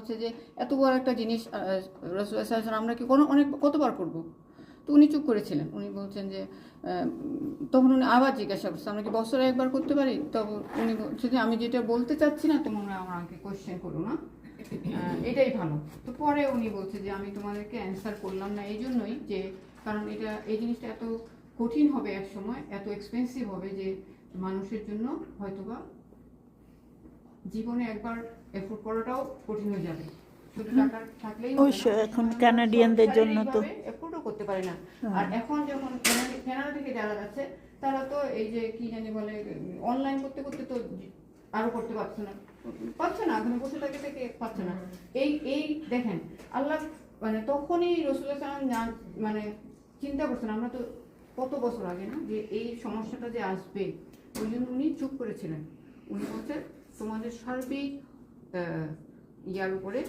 হচ্ছে যে এত বড় একটা জিনিস রাসূলুল্লাহ সাল্লাল্লাহু আলাইহি ওয়াসাল্লাম আমরা কি কতবার করব। তো উনি চুপ করেছিলেন। উনি বলছেন যে তখন উনি আবার জিজ্ঞাসা করছে আমরা কি বছরে একবার করতে পারি। তখন উনি বলছে যে আমি যেটা বলতে চাচ্ছি না তোমরা আমাকে কোয়েশ্চেন করো না, এটাই ভালো। তো পরে উনি বলছে যে আমি তোমাদেরকে অ্যান্সার করলাম না এই জন্যই যে কারণ এই জিনিসটা এত কঠিন হবে, এক সময় এত এক্সপেন্সিভ হবে যে মানুষের জন্য হয়তোবা জীবনে একবার এফোর্ট করাটাও কঠিন হয়ে যাবে। শুধু টাকা থাকলেই এখন কানাডিয়ানদের জন্য তো এফোর্টও করতে পারে না। আর এখন যখন কানাডা থেকে যারা যাচ্ছে তারা তো এই যে কি জানি বলে অনলাইন করতে করতে তো আরো করতে পারছে না, ওখানে বসে থেকে পাচ্ছে না। এই দেখেন আল্লাহ মানে তখনই রাসূলুল্লাহ সাল্লাল্লাহু আলাইহি ওয়াসাল্লাম মানে চিন্তা করছেন আমরা তো কত বছর আগে না যে এই সমস্যাটা যে আসবে, ওই জন্য উনি চুপ করেছিলেন। উনি বলছেন তোমাদের সার্বিক ইয়ার উপরে